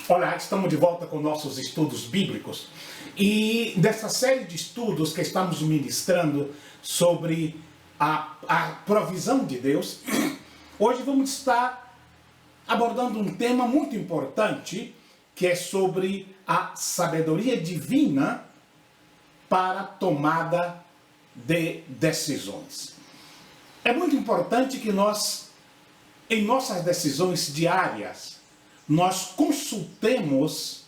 Olá, estamos de volta com nossos estudos bíblicos e dessa série de estudos que estamos ministrando sobre a provisão de Deus, hoje vamos estar abordando um tema muito importante que é sobre a sabedoria divina para a tomada de decisões. É muito importante que nós, em nossas decisões diárias, nós consultemos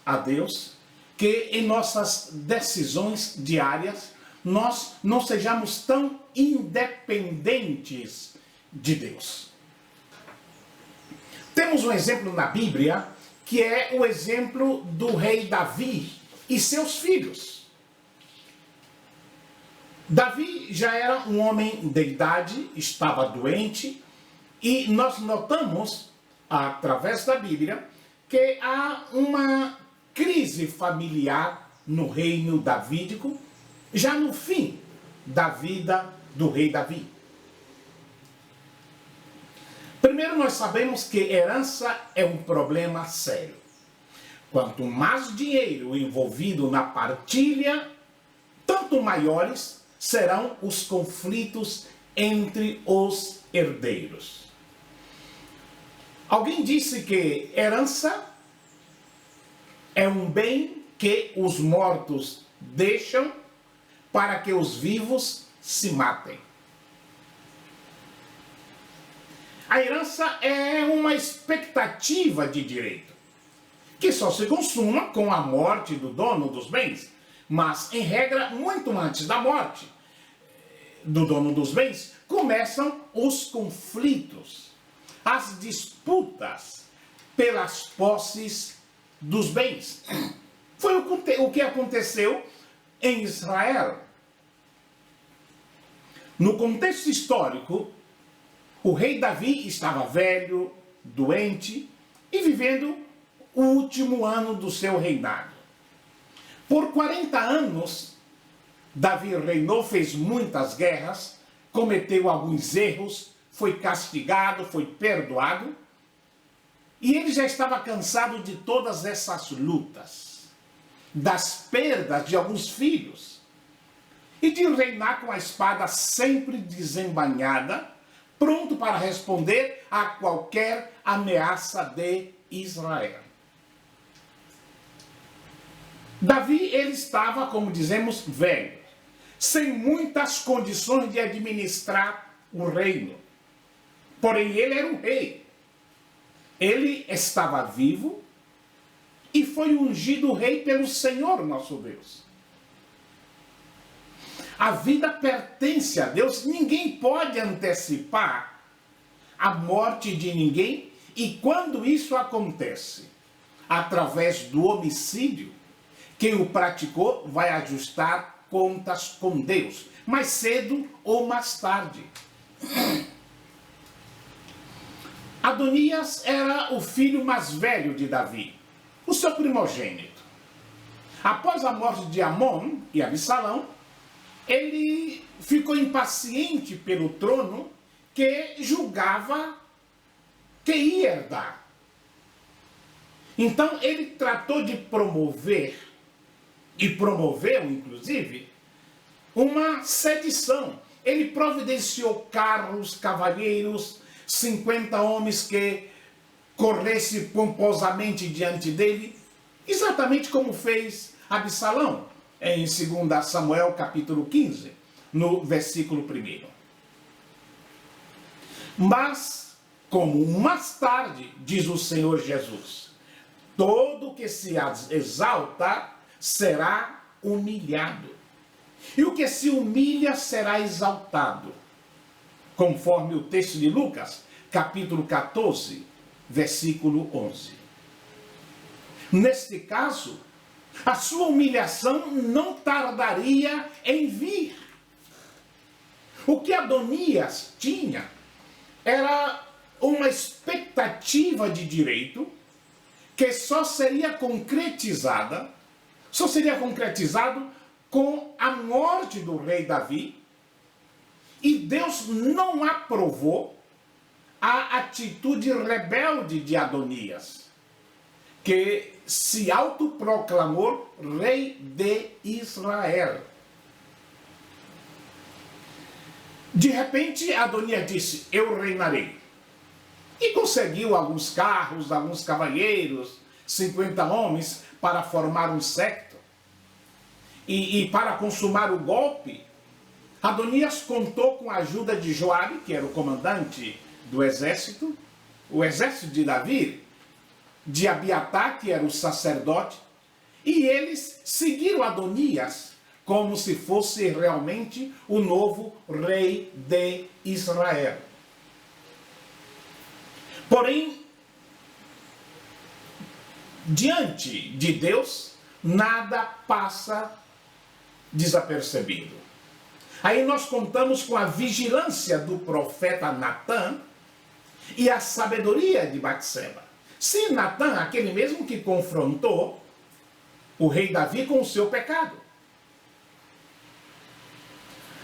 a Deus, que em nossas decisões diárias nós não sejamos tão independentes de Deus. Temos um exemplo na Bíblia que é o exemplo do rei Davi e seus filhos. Davi já era um homem de idade, estava doente, e nós notamos através da Bíblia, que há uma crise familiar no reino davídico, já no fim da vida do rei Davi. Primeiro, nós sabemos que herança é um problema sério. Quanto mais dinheiro envolvido na partilha, tanto maiores serão os conflitos entre os herdeiros. Alguém disse que herança é um bem que os mortos deixam para que os vivos se matem. A herança é uma expectativa de direito, que só se consuma com a morte do dono dos bens, mas, em regra, muito antes da morte do dono dos bens, começam os conflitos, as disputas pelas posses dos bens. Foi o que aconteceu em Israel. No contexto histórico, o rei Davi estava velho, doente e vivendo o último ano do seu reinado. Por 40 anos, Davi reinou, fez muitas guerras, cometeu alguns erros, foi castigado, foi perdoado, e ele já estava cansado de todas essas lutas, das perdas de alguns filhos, e de reinar com a espada sempre desembainhada, pronto para responder a qualquer ameaça de Israel. Davi, ele estava, como dizemos, velho, sem muitas condições de administrar o reino. Porém, ele era um rei. Ele estava vivo e foi ungido rei pelo Senhor nosso Deus. A vida pertence a Deus. Ninguém pode antecipar a morte de ninguém. E quando isso acontece, através do homicídio, quem o praticou vai ajustar contas com Deus, mais cedo ou mais tarde. Adonias era o filho mais velho de Davi, o seu primogênito. Após a morte de Amon e Absalão, ele ficou impaciente pelo trono que julgava que ia herdar. Então ele tratou de promover, e promoveu inclusive, uma sedição. Ele providenciou carros, cavalheiros, 50 homens que corressem pomposamente diante dele, exatamente como fez Absalão, em 2 Samuel capítulo 15, no versículo 1. Mas, como mais tarde, diz o Senhor Jesus, todo que se exalta será humilhado, e o que se humilha será exaltado, conforme o texto de Lucas, capítulo 14, versículo 11. Neste caso, a sua humilhação não tardaria em vir. O que Adonias tinha era uma expectativa de direito que só seria concretizado com a morte do rei Davi, e Deus não aprovou a atitude rebelde de Adonias, que se autoproclamou rei de Israel. De repente, Adonias disse: eu reinarei. E conseguiu alguns carros, alguns cavalheiros, 50 homens para formar um séquito. E para consumar o golpe, Adonias contou com a ajuda de Joabe, que era o comandante do exército, o exército de Davi, de Abiatar, que era o sacerdote, e eles seguiram Adonias como se fosse realmente o novo rei de Israel. Porém, diante de Deus, nada passa desapercebido. Aí nós contamos com a vigilância do profeta Natã e a sabedoria de Batseba. Sim, Natã, aquele mesmo que confrontou o rei Davi com o seu pecado.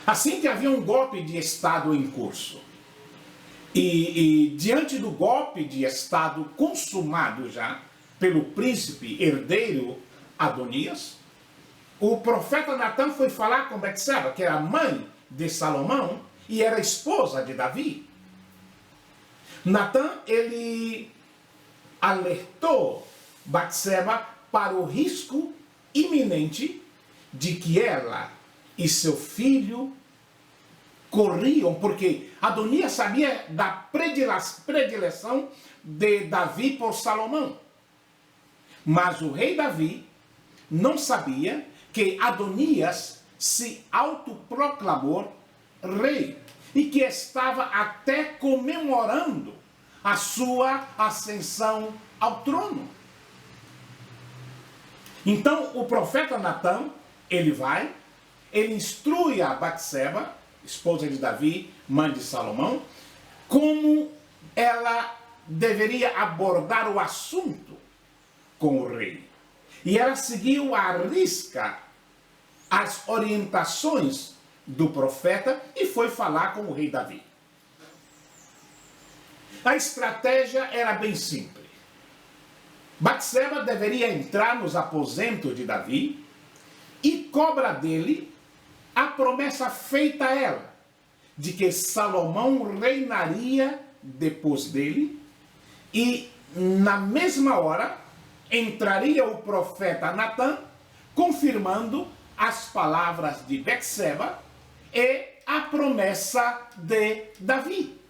Assim que havia um golpe de Estado em curso, e diante do golpe de Estado consumado já pelo príncipe herdeiro Adonias, o profeta Natã foi falar com Batseba, que era mãe de Salomão e era esposa de Davi. Natã, ele alertou Batseba para o risco iminente de que ela e seu filho corriam, porque Adonias sabia da predileção de Davi por Salomão. Mas o rei Davi não sabia que Adonias se autoproclamou rei e que estava até comemorando a sua ascensão ao trono. Então o profeta Natã, ele instrui a Batseba, esposa de Davi, mãe de Salomão, como ela deveria abordar o assunto com o rei. E ela seguiu à risca as orientações do profeta e foi falar com o rei Davi. A estratégia era bem simples. Batseba deveria entrar nos aposentos de Davi e cobra dele a promessa feita a ela, de que Salomão reinaria depois dele, e na mesma hora entraria o profeta Natã, confirmando as palavras de Batseba e a promessa de Davi.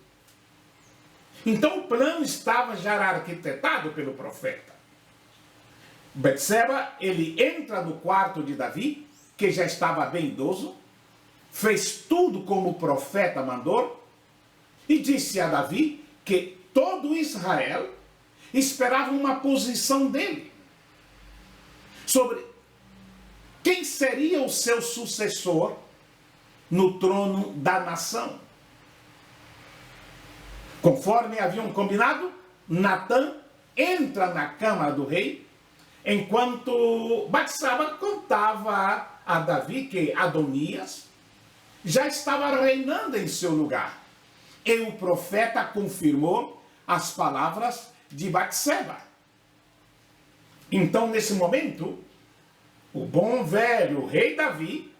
Então o plano estava já arquitetado pelo profeta. Batseba, ele entra no quarto de Davi, que já estava bem idoso, fez tudo como o profeta mandou, e disse a Davi que todo Israel esperava uma posição dele sobre quem seria o seu sucessor no trono da nação. Conforme haviam combinado, Natã entra na câmara do rei, enquanto Batseba contava a Davi que Adonias já estava reinando em seu lugar. E o profeta confirmou as palavras de Batseba. Então, nesse momento, o bom velho rei Davi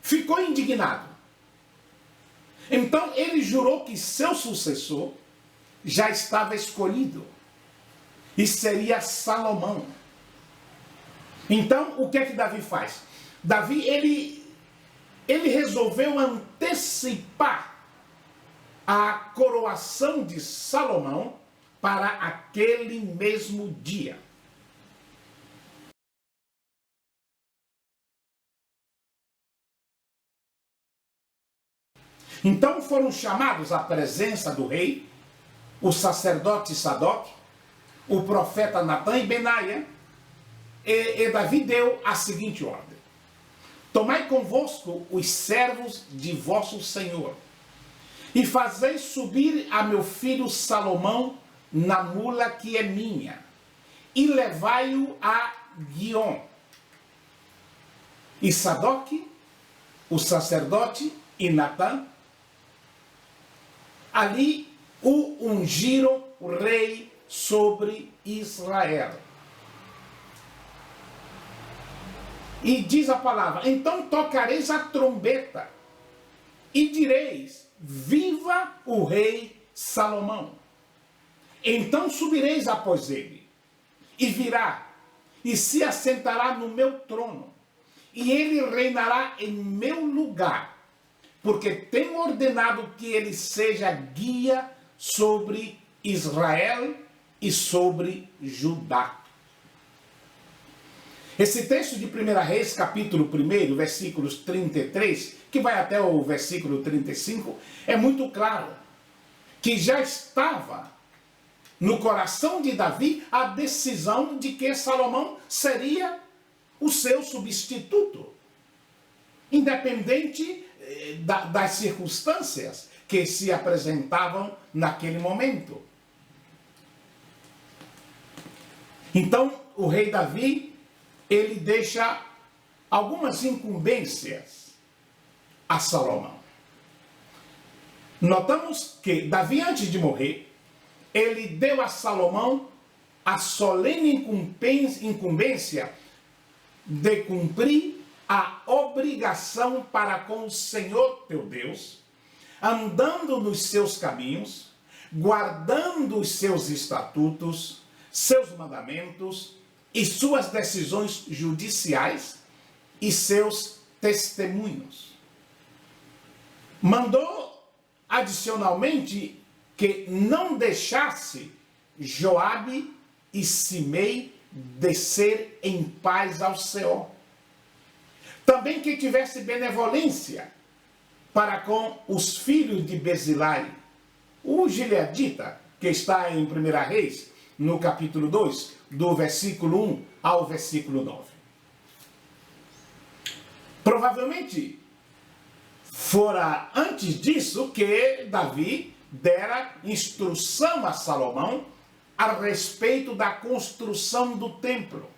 ficou indignado. Então, ele jurou que seu sucessor já estava escolhido e seria Salomão. Então, o que é que Davi faz? Davi, ele resolveu antecipar a coroação de Salomão para aquele mesmo dia. Então foram chamados à presença do rei o sacerdote Sadoc, o profeta Natã e Benaia, e Davi deu a seguinte ordem: tomai convosco os servos de vosso senhor, e fazei subir a meu filho Salomão na mula que é minha, e levai-o a Guiom. E Sadoc, o sacerdote, e Natã, ali o ungiram o rei sobre Israel. E diz a palavra: então tocareis a trombeta e direis: viva o rei Salomão. Então subireis após ele, e virá, e se assentará no meu trono, e ele reinará em meu lugar, porque tenho ordenado que ele seja guia sobre Israel e sobre Judá. Esse texto de 1 Reis, capítulo 1, versículos 33, que vai até o versículo 35, é muito claro que já estava no coração de Davi a decisão de que Salomão seria o seu substituto, independente das circunstâncias que se apresentavam naquele momento. Então, o rei Davi, ele deixa algumas incumbências a Salomão. Notamos que Davi, antes de morrer, ele deu a Salomão a solene incumbência de cumprir a obrigação para com o Senhor teu Deus, andando nos seus caminhos, guardando os seus estatutos, seus mandamentos e suas decisões judiciais e seus testemunhos. Mandou, adicionalmente, que não deixasse Joabe e Simei descer em paz ao Seol. Também que tivesse benevolência para com os filhos de Bezilai, o gileadita, que está em 1 Reis, no capítulo 2, do versículo 1 ao versículo 9. Provavelmente fora antes disso que Davi dera instrução a Salomão a respeito da construção do templo,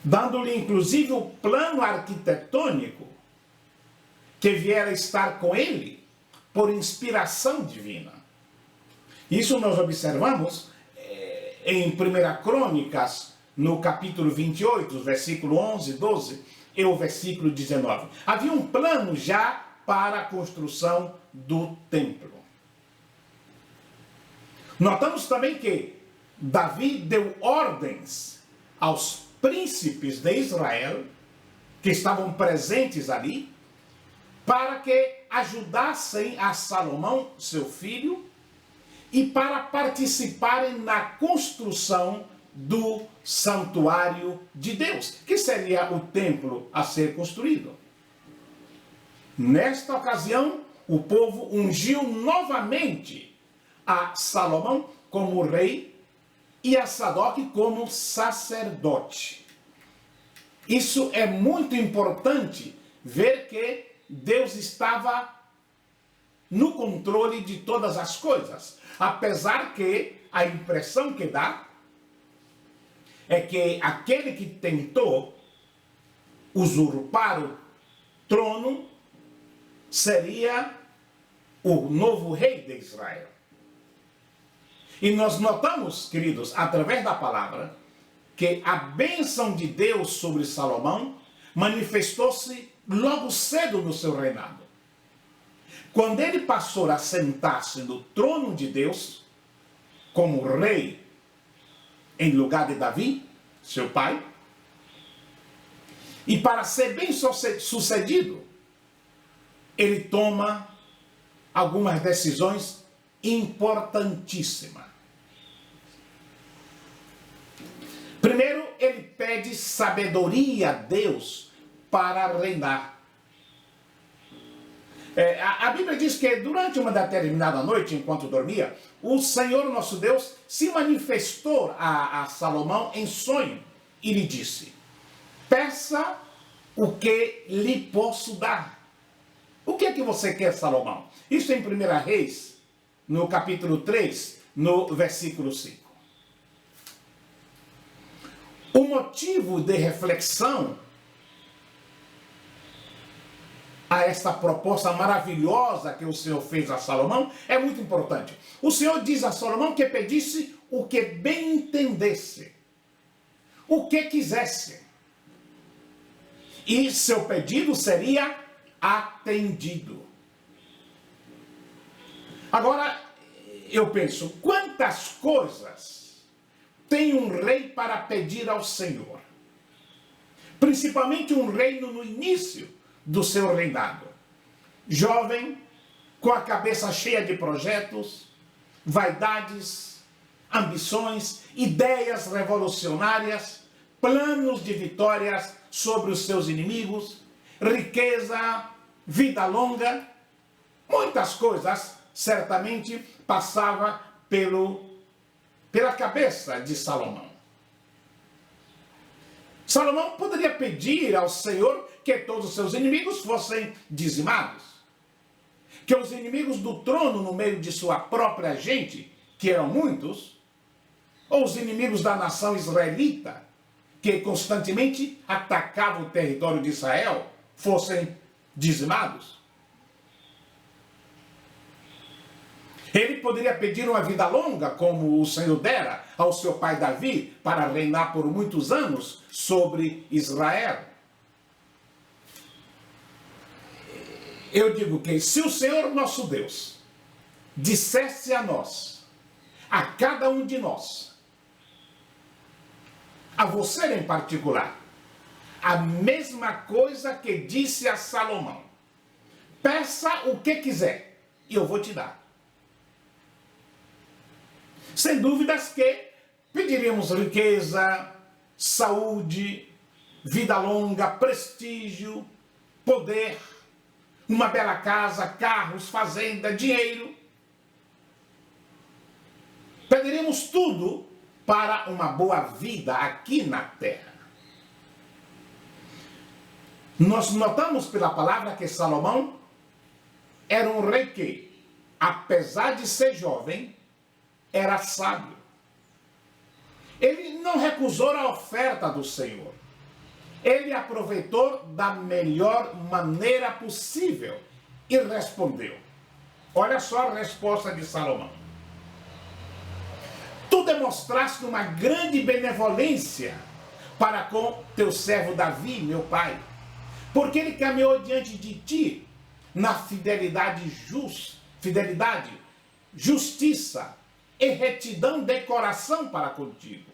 dando-lhe inclusive o plano arquitetônico que viera estar com ele por inspiração divina. Isso nós observamos em 1 Crônicas, no capítulo 28, versículo 11, 12 e o versículo 19. Havia um plano já para a construção do templo. Notamos também que Davi deu ordens aos príncipes de Israel, que estavam presentes ali, para que ajudassem a Salomão, seu filho, e para participarem na construção do santuário de Deus, que seria o templo a ser construído. Nesta ocasião, o povo ungiu novamente a Salomão como rei e a Sadoque como sacerdote. Isso é muito importante, ver que Deus estava no controle de todas as coisas, apesar que a impressão que dá é que aquele que tentou usurpar o trono seria o novo rei de Israel. E nós notamos, queridos, através da palavra, que a bênção de Deus sobre Salomão manifestou-se logo cedo no seu reinado. Quando ele passou a sentar-se no trono de Deus, como rei, em lugar de Davi, seu pai, e para ser bem sucedido, ele toma algumas decisões importantíssimas. Primeiro, ele pede sabedoria a Deus para reinar. A Bíblia diz que durante uma determinada noite, enquanto dormia, o Senhor nosso Deus se manifestou a Salomão em sonho e lhe disse: peça o que lhe posso dar. O que é que você quer, Salomão? Isso em 1 Reis, no capítulo 3, no versículo 5. O motivo de reflexão a esta proposta maravilhosa que o Senhor fez a Salomão é muito importante. O Senhor diz a Salomão que pedisse o que bem entendesse, o que quisesse. E seu pedido seria atendido. Agora, eu penso, quantas coisas tem um rei para pedir ao Senhor? Principalmente um reino no início do seu reinado. Jovem, com a cabeça cheia de projetos, vaidades, ambições, ideias revolucionárias, planos de vitórias sobre os seus inimigos, riqueza, vida longa, muitas coisas certamente passava pela cabeça de Salomão. Salomão poderia pedir ao Senhor que todos os seus inimigos fossem dizimados, que os inimigos do trono no meio de sua própria gente, que eram muitos, ou os inimigos da nação israelita, que constantemente atacavam o território de Israel, fossem dizimados. Ele poderia pedir uma vida longa, como o Senhor dera ao seu pai Davi, para reinar por muitos anos sobre Israel. Eu digo que se o Senhor nosso Deus dissesse a nós, a cada um de nós, a você em particular, a mesma coisa que disse a Salomão: peça o que quiser e eu vou te dar. Sem dúvidas que pediríamos riqueza, saúde, vida longa, prestígio, poder, uma bela casa, carros, fazenda, dinheiro. Pediríamos tudo para uma boa vida aqui na terra. Nós notamos pela palavra que Salomão era um rei que, apesar de ser jovem, era sábio. Ele não recusou a oferta do Senhor. Ele aproveitou da melhor maneira possível e respondeu. Olha só a resposta de Salomão. Tu demonstraste uma grande benevolência para com teu servo Davi, meu pai, porque ele caminhou diante de ti na fidelidade, justiça e retidão de coração para contigo.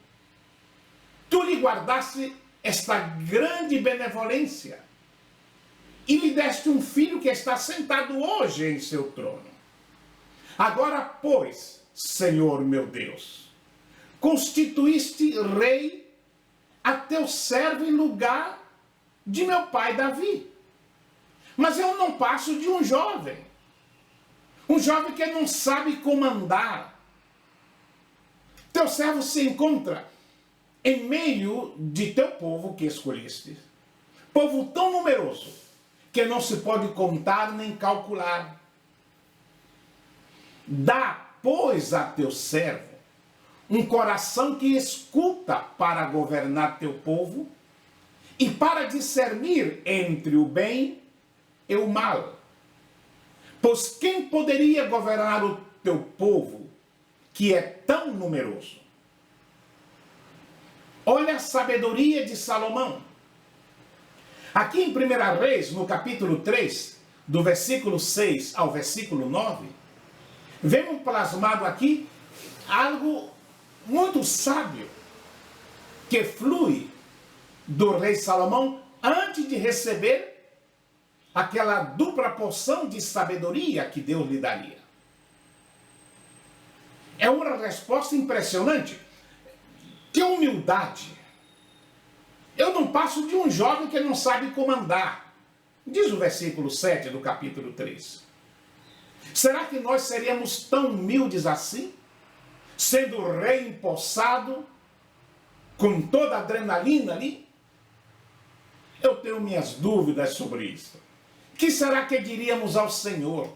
Tu lhe guardaste esta grande benevolência e lhe deste um filho que está sentado hoje em seu trono. Agora, pois, Senhor meu Deus, constituíste rei a teu servo em lugar de meu pai Davi. Mas eu não passo de um jovem que não sabe comandar. Teu servo se encontra em meio de teu povo que escolheste, povo tão numeroso que não se pode contar nem calcular. Dá, pois, a teu servo um coração que escuta para governar teu povo e para discernir entre o bem e o mal. Pois quem poderia governar o teu povo, que é tão numeroso? Olha a sabedoria de Salomão. Aqui em 1 Reis, no capítulo 3, do versículo 6 ao versículo 9, vemos plasmado aqui algo muito sábio que flui do rei Salomão antes de receber aquela dupla porção de sabedoria que Deus lhe daria. É uma resposta impressionante. Que humildade! Eu não passo de um jovem que não sabe comandar, diz o versículo 7 do capítulo 3. Será que nós seríamos tão humildes assim? Sendo rei empossado, com toda a adrenalina ali? Eu tenho minhas dúvidas sobre isso. Que será que diríamos ao Senhor?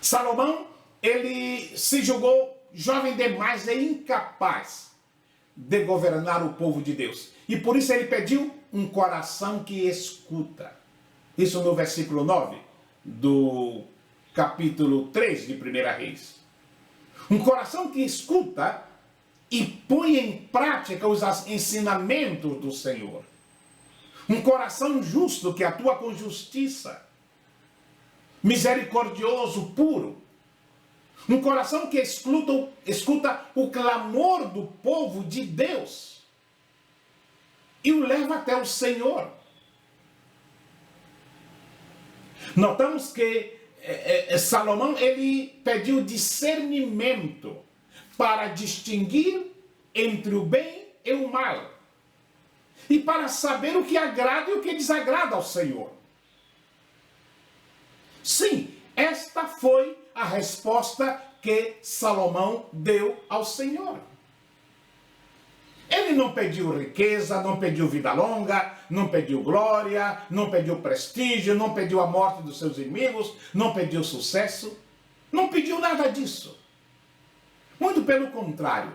Salomão, ele se julgou jovem demais e incapaz de governar o povo de Deus. E por isso ele pediu um coração que escuta. Isso no versículo 9 do capítulo 3 de 1 Reis. Um coração que escuta e põe em prática os ensinamentos do Senhor. Um coração justo que atua com justiça. Misericordioso, puro. Um coração que escuta o clamor do povo de Deus e o leva até o Senhor. Notamos que Salomão ele pediu discernimento para distinguir entre o bem e o mal e para saber o que agrada e o que desagrada ao Senhor. Sim, esta foi a resposta que Salomão deu ao Senhor. Ele não pediu riqueza, não pediu vida longa, não pediu glória, não pediu prestígio, não pediu a morte dos seus inimigos, não pediu sucesso, não pediu nada disso. Muito pelo contrário,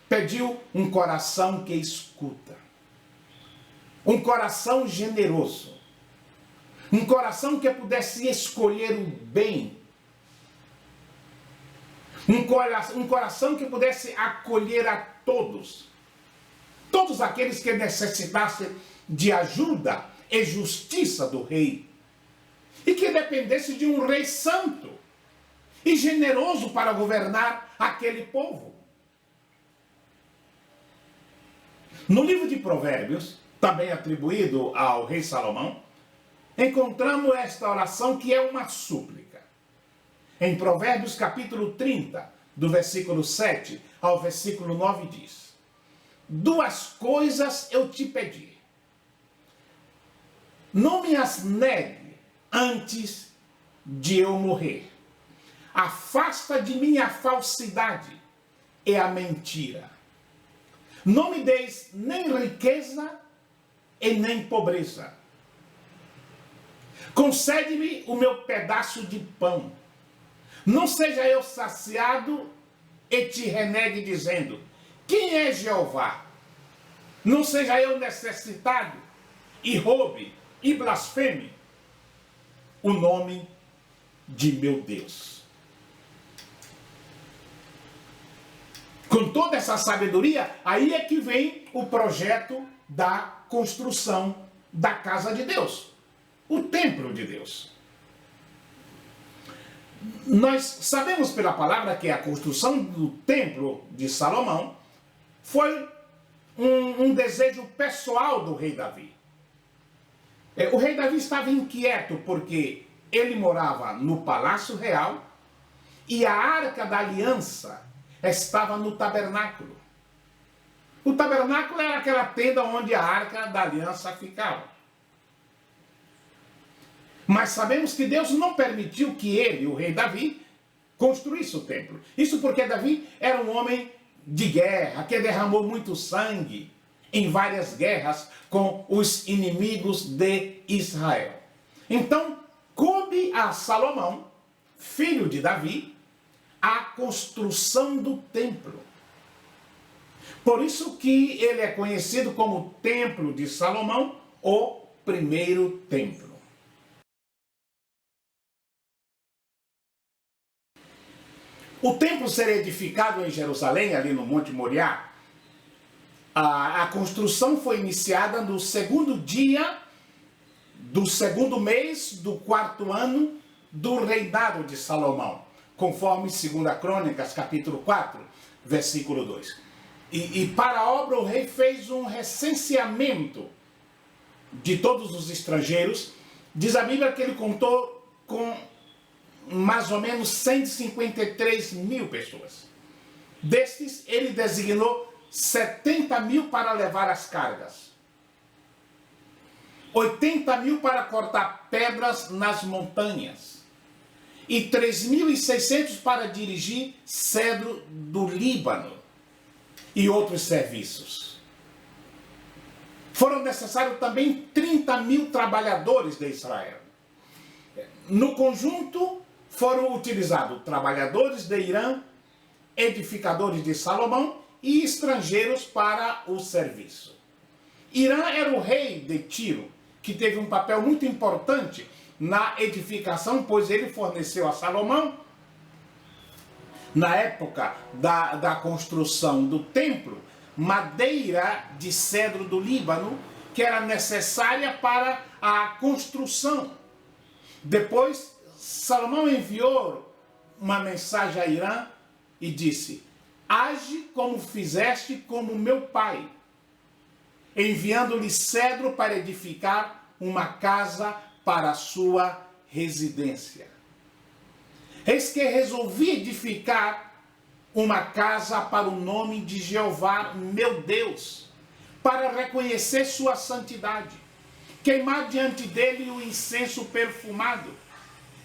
pediu um coração que escuta, um coração generoso, um coração que pudesse escolher o bem, um coração que pudesse acolher a todos aqueles que necessitassem de ajuda e justiça do rei, e que dependesse de um rei santo e generoso para governar aquele povo. No livro de Provérbios, também atribuído ao rei Salomão, encontramos esta oração que é uma súplica. Em Provérbios capítulo 30, do versículo 7 ao versículo 9 diz: duas coisas eu te pedi, não me as negue antes de eu morrer. Afasta de mim a falsidade e a mentira. Não me deis nem riqueza e nem pobreza. Concede-me o meu pedaço de pão. Não seja eu saciado e te renegue dizendo: quem é Jeová? Não seja eu necessitado e roube e blasfeme o nome de meu Deus. Com toda essa sabedoria, aí é que vem o projeto da construção da casa de Deus, o templo de Deus. Nós sabemos pela palavra que a construção do templo de Salomão foi um desejo pessoal do rei Davi. O rei Davi estava inquieto porque ele morava no palácio real e a arca da aliança estava no tabernáculo. O tabernáculo era aquela tenda onde a arca da aliança ficava. Mas sabemos que Deus não permitiu que ele, o rei Davi, construísse o templo. Isso porque Davi era um homem de guerra, que derramou muito sangue em várias guerras com os inimigos de Israel. Então, coube a Salomão, filho de Davi, a construção do templo. Por isso que ele é conhecido como Templo de Salomão, o primeiro templo. O templo seria edificado em Jerusalém, ali no Monte Moriá. A construção foi iniciada no segundo dia do segundo mês do quarto ano do reinado de Salomão, conforme 2 Crônicas, capítulo 4, versículo 2. E para a obra o rei fez um recenseamento de todos os estrangeiros. Diz a Bíblia que ele contou com mais ou menos 153 mil pessoas. Destes, ele designou 70 mil para levar as cargas, 80 mil para cortar pedras nas montanhas e 3.600 para dirigir cedro do Líbano e outros serviços. Foram necessários também 30 mil trabalhadores de Israel. No conjunto, foram utilizados trabalhadores de Irã, edificadores de Salomão e estrangeiros para o serviço. Irã era o rei de Tiro, que teve um papel muito importante na edificação, pois ele forneceu a Salomão, na época da construção do templo, madeira de cedro do Líbano, que era necessária para a construção. Depois, Salomão enviou uma mensagem a Irã e disse: age como fizeste como meu pai, enviando-lhe cedro para edificar uma casa para a sua residência. Eis que resolvi edificar uma casa para o nome de Jeová, meu Deus, para reconhecer sua santidade, queimar diante dele o incenso perfumado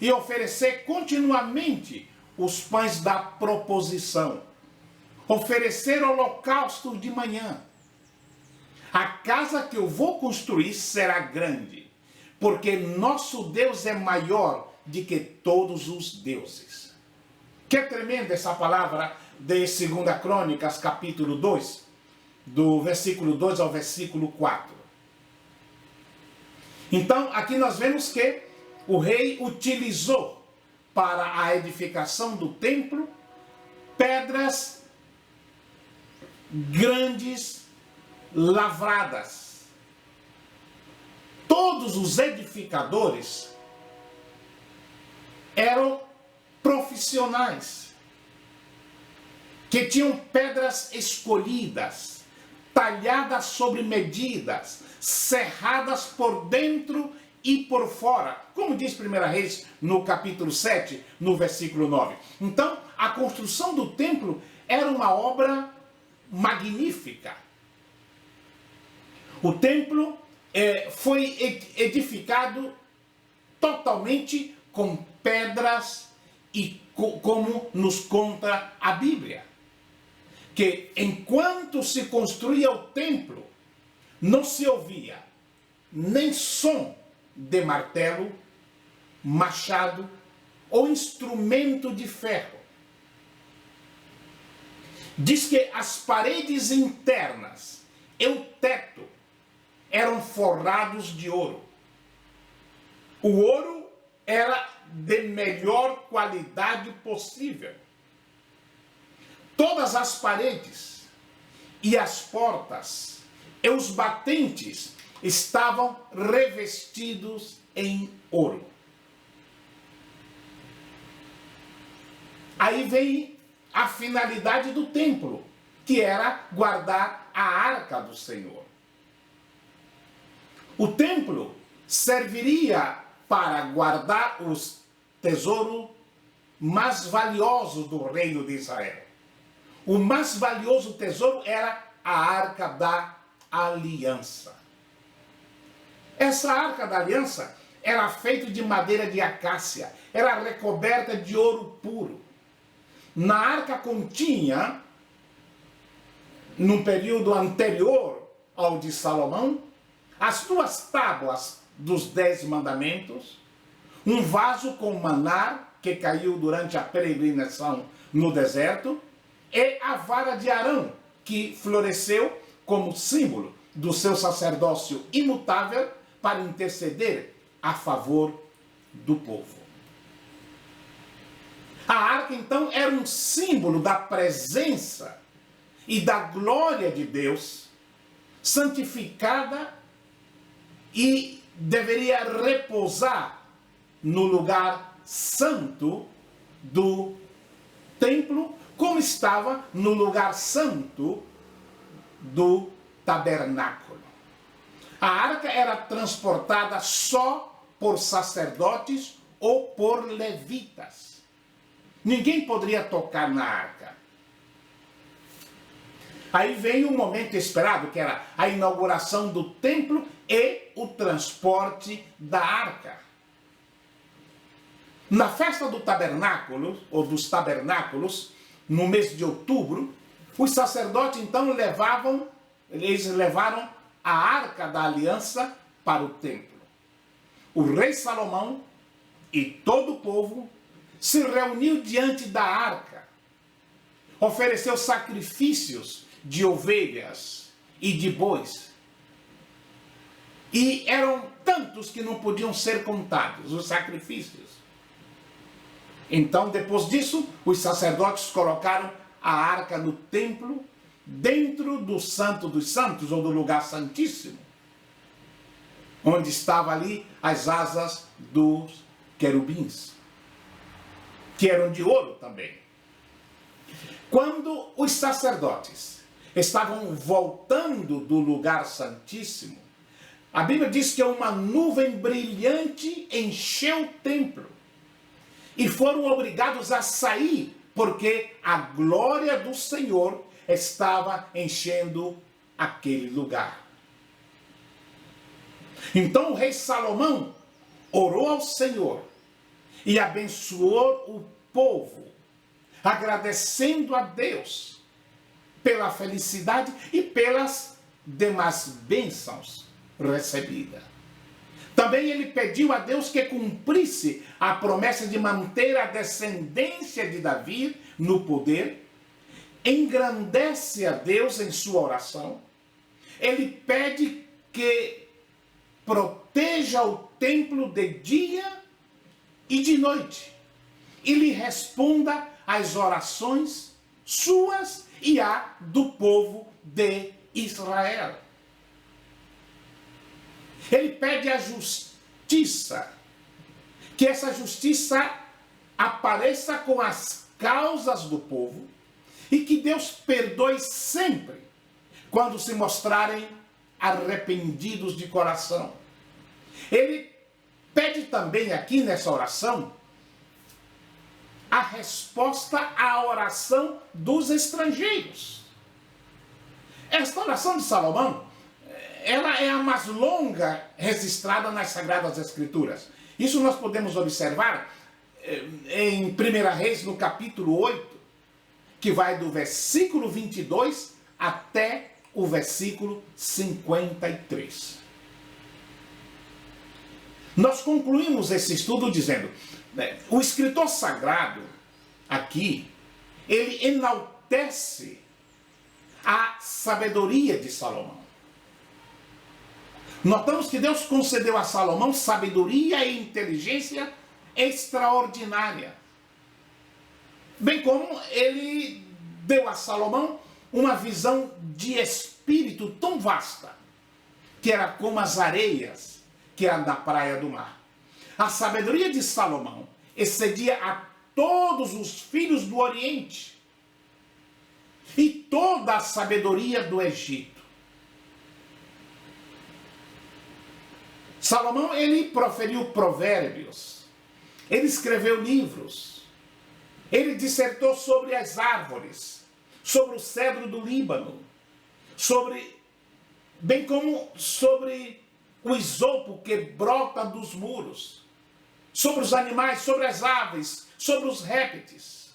e oferecer continuamente os pães da proposição, oferecer holocausto de manhã. A casa que eu vou construir será grande, porque nosso Deus é maior do que todos os deuses. Que tremenda essa palavra de 2 Crônicas, capítulo 2, do versículo 2 ao versículo 4. Então, aqui nós vemos que o rei utilizou para a edificação do templo pedras grandes, lavradas. Todos os edificadores eram profissionais, que tinham pedras escolhidas, talhadas sobre medidas, serradas por dentro e por fora, como diz 1 Reis no capítulo 7, no versículo 9. Então, a construção do templo era uma obra magnífica. O templo foi edificado totalmente com pedras e como nos conta a Bíblia, que enquanto se construía o templo, não se ouvia nem som de martelo, machado ou instrumento de ferro. Diz que as paredes internas e o teto eram forrados de ouro. O ouro era de melhor qualidade possível. Todas as paredes e as portas e os batentes estavam revestidos em ouro. Aí vem a finalidade do templo, que era guardar a arca do Senhor. O templo serviria para guardar os tesouros mais valiosos do reino de Israel. O mais valioso tesouro era a Arca da Aliança. Essa Arca da Aliança era feita de madeira de acácia, era recoberta de ouro puro. Na arca continha, num período anterior ao de Salomão, as 2 tábuas dos 10 mandamentos, um vaso com maná que caiu durante a peregrinação no deserto, e a vara de Arão, que floresceu como símbolo do seu sacerdócio imutável para interceder a favor do povo. A arca, então, era um símbolo da presença e da glória de Deus, santificada, e deveria repousar no lugar santo do templo, como estava no lugar santo do tabernáculo. A arca era transportada só por sacerdotes ou por levitas. Ninguém poderia tocar na arca. Aí vem o momento esperado, que era a inauguração do templo e o transporte da arca. Na festa do tabernáculo, ou dos tabernáculos, no mês de outubro, os sacerdotes então levaram a arca da aliança para o templo. O rei Salomão e todo o povo se reuniu diante da arca, ofereceu sacrifícios de ovelhas e de bois. E eram tantos que não podiam ser contados, os sacrifícios. Então, depois disso, os sacerdotes colocaram a arca no templo, dentro do Santo dos Santos, ou do lugar santíssimo, onde estavam ali as asas dos querubins, que eram de ouro também. Quando os sacerdotes estavam voltando do lugar santíssimo, a Bíblia diz que uma nuvem brilhante encheu o templo e foram obrigados a sair, porque a glória do Senhor estava enchendo aquele lugar. Então o rei Salomão orou ao Senhor e abençoou o povo, agradecendo a Deus pela felicidade e pelas demais bênçãos recebidas. Também ele pediu a Deus que cumprisse a promessa de manter a descendência de Davi no poder. Engrandece a Deus em sua oração. Ele pede que proteja o templo de dia e de noite, e lhe responda às orações suas e a do povo de Israel. Ele pede a justiça, que essa justiça apareça com as causas do povo e que Deus perdoe sempre quando se mostrarem arrependidos de coração. Ele pede também aqui nessa oração a resposta à oração dos estrangeiros. Esta oração de Salomão, ela é a mais longa registrada nas Sagradas Escrituras. Isso nós podemos observar em 1 Reis, no capítulo 8, que vai do versículo 22 até o versículo 53. Nós concluímos esse estudo dizendo, o escritor sagrado aqui, ele enaltece a sabedoria de Salomão. Notamos que Deus concedeu a Salomão sabedoria e inteligência extraordinária. Bem como ele deu a Salomão uma visão de espírito tão vasta, que era como as areias que eram da praia do mar. A sabedoria de Salomão excedia a todos os filhos do Oriente e toda a sabedoria do Egito. Salomão, ele proferiu provérbios, ele escreveu livros, ele dissertou sobre as árvores, sobre o cedro do Líbano, bem como sobre o isopo que brota dos muros, sobre os animais, sobre as aves, sobre os répteis.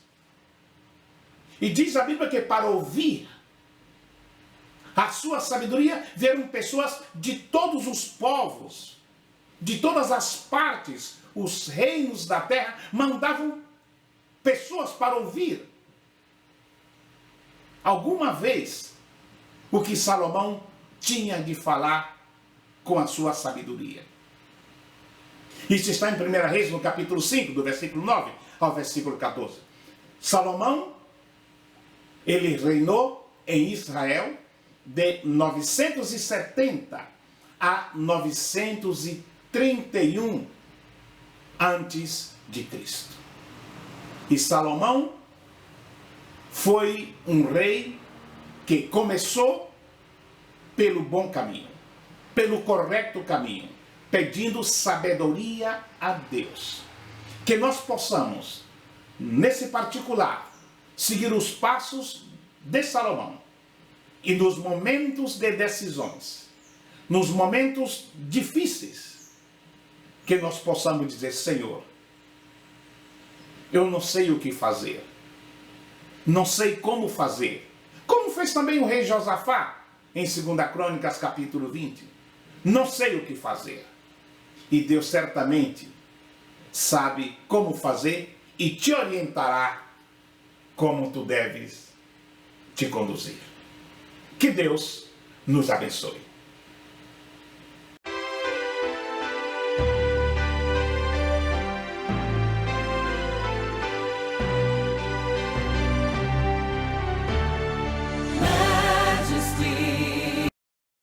E diz a Bíblia que para ouvir a sua sabedoria vieram pessoas de todos os povos, de todas as partes, os reinos da terra mandavam pessoas para ouvir alguma vez o que Salomão tinha de falar com a sua sabedoria. Isso está em 1 Reis, no capítulo 5, do versículo 9 ao versículo 14. Salomão, ele reinou em Israel de 970 a 931 antes de Cristo. E Salomão foi um rei que começou pelo bom caminho, pelo correto caminho, pedindo sabedoria a Deus. Que nós possamos, nesse particular, seguir os passos de Salomão e nos momentos de decisões, nos momentos difíceis, que nós possamos dizer: Senhor, eu não sei o que fazer, não sei como fazer, como fez também o rei Josafá em 2 Crônicas capítulo 20, não sei o que fazer, e Deus certamente sabe como fazer e te orientará como tu deves te conduzir. Que Deus nos abençoe.